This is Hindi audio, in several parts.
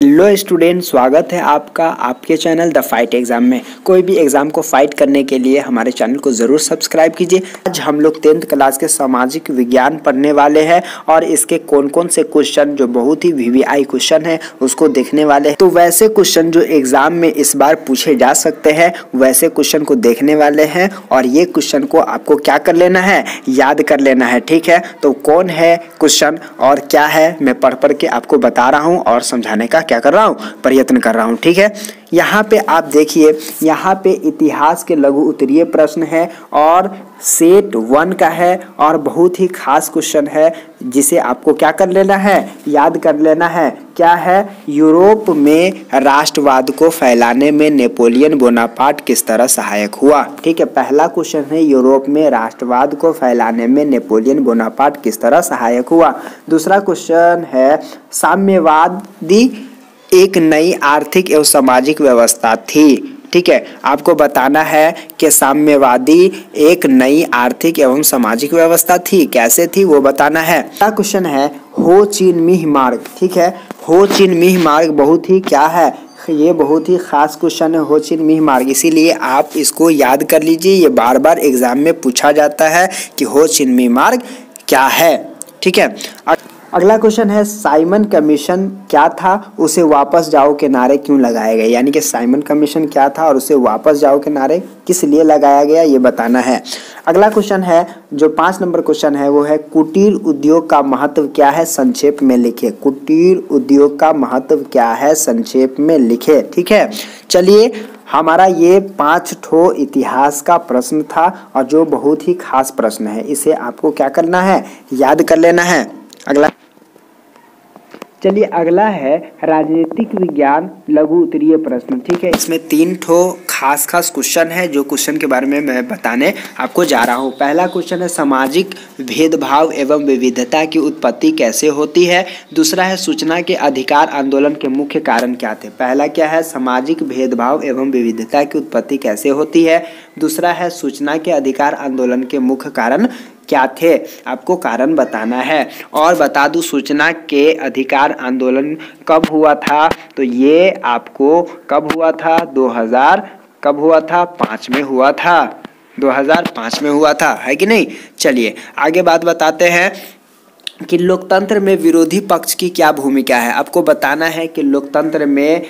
हेलो स्टूडेंट, स्वागत है आपका आपके चैनल द फाइट एग्जाम में। कोई भी एग्जाम को फाइट करने के लिए हमारे चैनल को ज़रूर सब्सक्राइब कीजिए। आज हम लोग 10th क्लास के सामाजिक विज्ञान पढ़ने वाले हैं और इसके कौन कौन से क्वेश्चन जो बहुत ही वीवीआई क्वेश्चन है उसको देखने वाले हैं। तो वैसे क्वेश्चन जो एग्जाम में इस बार पूछे जा सकते हैं वैसे क्वेश्चन को देखने वाले हैं और ये क्वेश्चन को आपको क्या कर लेना है, याद कर लेना है। ठीक है, तो कौन है क्वेश्चन और क्या है मैं पढ़ के आपको बता रहा हूँ और समझाने का क्या कर रहा हूँ, प्रयत्न कर रहा हूँ। ठीक है, यहाँ पे आप देखिए, यहाँ पे इतिहास के लघु उत्तरीय प्रश्न है और सेट 1 का है और बहुत ही खास क्वेश्चन है जिसे आपको क्या कर लेना है, याद कर लेना है। क्या है? यूरोप में राष्ट्रवाद को फैलाने में नेपोलियन बोनापार्ट किस तरह सहायक हुआ। ठीक है, पहला क्वेश्चन है यूरोप में राष्ट्रवाद को फैलाने में नेपोलियन बोनापार्ट किस तरह सहायक हुआ। दूसरा क्वेश्चन है साम्यवादी एक नई आर्थिक एवं सामाजिक व्यवस्था थी। ठीक है, आपको बताना है कि साम्यवादी एक नई आर्थिक एवं सामाजिक व्यवस्था थी, कैसे थी वो बताना है। अगला क्वेश्चन है हो चिन मिन्ह मार्ग। ठीक है, हो चिन मिन्ह मार्ग बहुत ही क्या है, ये बहुत ही खास क्वेश्चन है हो चिन मिन्ह मार्ग, इसीलिए आप इसको याद कर लीजिए। ये बार बार एग्जाम में पूछा जाता है कि हो चिन मिन्ह मार्ग क्या है। ठीक है, अगला क्वेश्चन है साइमन कमीशन क्या था, उसे वापस जाओ के नारे क्यों लगाए गए। यानी कि साइमन कमीशन क्या था और उसे वापस जाओ के नारे किस लिए लगाया गया ये बताना है। अगला क्वेश्चन है जो 5 नंबर क्वेश्चन है वो है कुटीर उद्योग का महत्व क्या है, संक्षेप में लिखे। कुटीर उद्योग का महत्व क्या है, संक्षेप में लिखे। ठीक है, चलिए हमारा ये 5 ठो इतिहास का प्रश्न था और जो बहुत ही खास प्रश्न है इसे आपको क्या करना है, याद कर लेना है। चलिए अगला है राजनीतिक विज्ञान लघु उत्तरीय प्रश्न। ठीक है, इसमें 3 ठो खास क्वेश्चन है जो क्वेश्चन के बारे में मैं बताने आपको जा रहा हूँ। पहला क्वेश्चन है सामाजिक भेदभाव एवं विविधता की उत्पत्ति कैसे होती है। दूसरा है सूचना के अधिकार आंदोलन के मुख्य कारण क्या थे। पहला क्या है, सामाजिक भेदभाव एवं विविधता की उत्पत्ति कैसे होती है। दूसरा है सूचना के अधिकार आंदोलन के मुख्य कारण क्या थे, आपको कारण बताना है। और बता दूं सूचना के अधिकार आंदोलन कब हुआ था, तो ये आपको कब हुआ था, 2005 में हुआ था, 2005 में हुआ था, है कि नहीं। चलिए आगे बात बताते हैं कि लोकतंत्र में विरोधी पक्ष की क्या भूमिका है। आपको बताना है कि लोकतंत्र में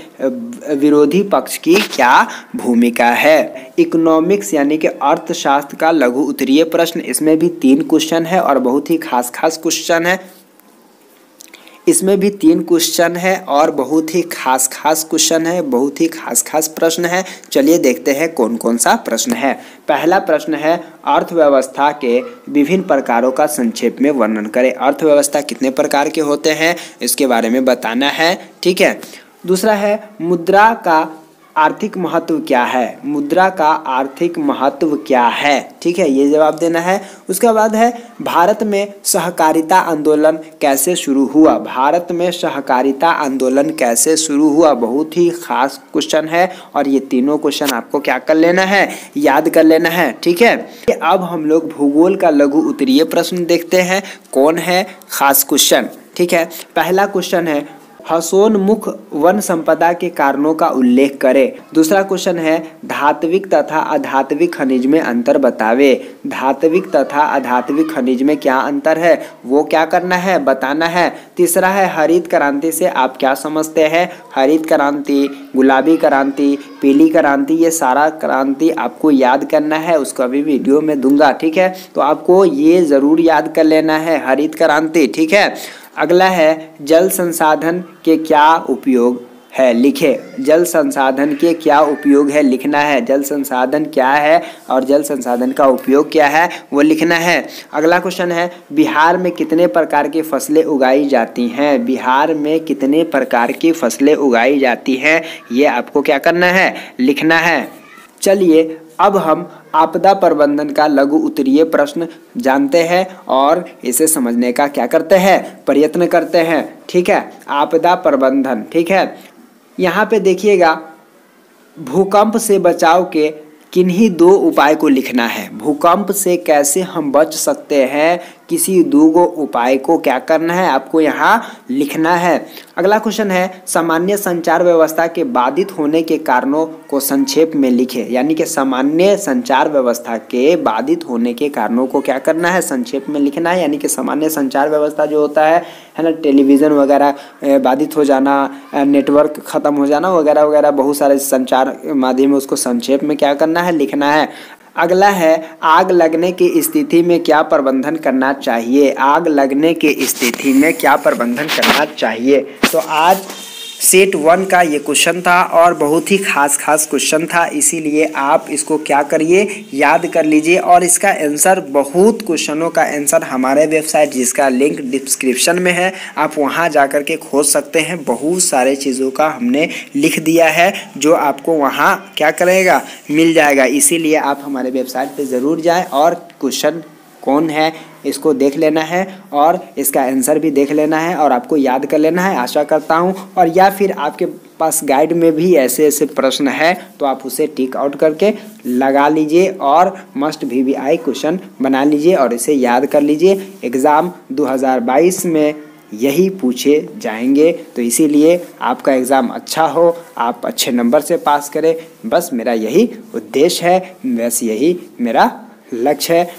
विरोधी पक्ष की क्या भूमिका है। इकोनॉमिक्स यानी कि अर्थशास्त्र का लघु उत्तरीय प्रश्न, इसमें भी 3 क्वेश्चन है और बहुत ही खास क्वेश्चन है। इसमें भी 3 क्वेश्चन है और बहुत ही खास क्वेश्चन है, बहुत ही खास प्रश्न है। चलिए देखते हैं कौन कौन सा प्रश्न है। पहला प्रश्न है अर्थव्यवस्था के विभिन्न प्रकारों का संक्षेप में वर्णन करें। अर्थव्यवस्था कितने प्रकार के होते हैं इसके बारे में बताना है। ठीक है, दूसरा है मुद्रा का आर्थिक महत्व क्या है। मुद्रा का आर्थिक महत्व क्या है, ठीक है, ये जवाब देना है। उसके बाद है भारत में सहकारिता आंदोलन कैसे शुरू हुआ। भारत में सहकारिता आंदोलन कैसे शुरू हुआ, बहुत ही खास क्वेश्चन है और ये तीनों क्वेश्चन आपको क्या कर लेना है, याद कर लेना है। ठीक है, अब हम लोग भूगोल का लघु उत्तरीय प्रश्न देखते हैं, कौन है खास क्वेश्चन। ठीक है, पहला क्वेश्चन है हसोन्मुख वन संपदा के कारणों का उल्लेख करें। दूसरा क्वेश्चन है धात्विक तथा अधात्विक खनिज में अंतर बतावे। धात्विक तथा अधात्विक खनिज में क्या अंतर है वो क्या करना है, बताना है। तीसरा है हरित क्रांति से आप क्या समझते हैं। हरित क्रांति, गुलाबी क्रांति, पीली क्रांति, ये सारा क्रांति आपको याद करना है, उसका भी वीडियो में दूंगा। ठीक है, तो आपको ये जरूर याद कर लेना है हरित क्रांति। ठीक है, अगला है जल संसाधन के क्या उपयोग है, लिखे। जल संसाधन के क्या उपयोग है लिखना है। जल संसाधन क्या है और जल संसाधन का उपयोग क्या है वो लिखना है। अगला क्वेश्चन है बिहार में कितने प्रकार की फसलें उगाई जाती हैं। बिहार में कितने प्रकार की फसलें उगाई जाती हैं ये आपको क्या करना है, लिखना है। चलिए अब हम आपदा प्रबंधन का लघु उत्तरीय प्रश्न जानते हैं और इसे समझने का क्या करते हैं, प्रयत्न करते हैं। ठीक है, आपदा प्रबंधन। ठीक है, यहाँ पे देखिएगा भूकंप से बचाव के किन्हीं 2 उपाय को लिखना है। भूकंप से कैसे हम बच सकते हैं किसी दो उपाय को क्या करना है, आपको यहाँ लिखना है। अगला क्वेश्चन है सामान्य संचार व्यवस्था के बाधित होने के कारणों को संक्षेप में लिखे। यानी कि सामान्य संचार व्यवस्था के बाधित होने के कारणों को क्या करना है, संक्षेप में लिखना है। यानी कि सामान्य संचार व्यवस्था जो होता है ना, टेलीविज़न वगैरह बाधित हो जाना, नेटवर्क ख़त्म हो जाना वगैरह वगैरह, बहुत सारे संचार माध्यम है, उसको संक्षेप में क्या करना है, लिखना है। अगला है आग लगने की स्थिति में क्या प्रबंधन करना चाहिए। आग लगने की स्थिति में क्या प्रबंधन करना चाहिए। तो आज सेट 1 का ये क्वेश्चन था और बहुत ही खास क्वेश्चन था, इसीलिए आप इसको क्या करिए, याद कर लीजिए। और इसका आंसर, बहुत क्वेश्चनों का आंसर हमारे वेबसाइट जिसका लिंक डिस्क्रिप्शन में है, आप वहां जाकर के खोज सकते हैं। बहुत सारे चीज़ों का हमने लिख दिया है जो आपको वहां क्या करेगा, मिल जाएगा। इसीलिए आप हमारे वेबसाइट पर ज़रूर जाएँ और क्वेश्चन कौन है इसको देख लेना है और इसका आंसर भी देख लेना है और आपको याद कर लेना है, आशा करता हूँ। और या फिर आपके पास गाइड में भी ऐसे ऐसे प्रश्न है तो आप उसे टिक आउट करके लगा लीजिए और मस्ट VVI क्वेश्चन बना लीजिए और इसे याद कर लीजिए। एग्ज़ाम 2022 में यही पूछे जाएंगे, तो इसीलिए आपका एग्ज़ाम अच्छा हो, आप अच्छे नंबर से पास करें, बस मेरा यही उद्देश्य है, बस यही मेरा लक्ष्य है।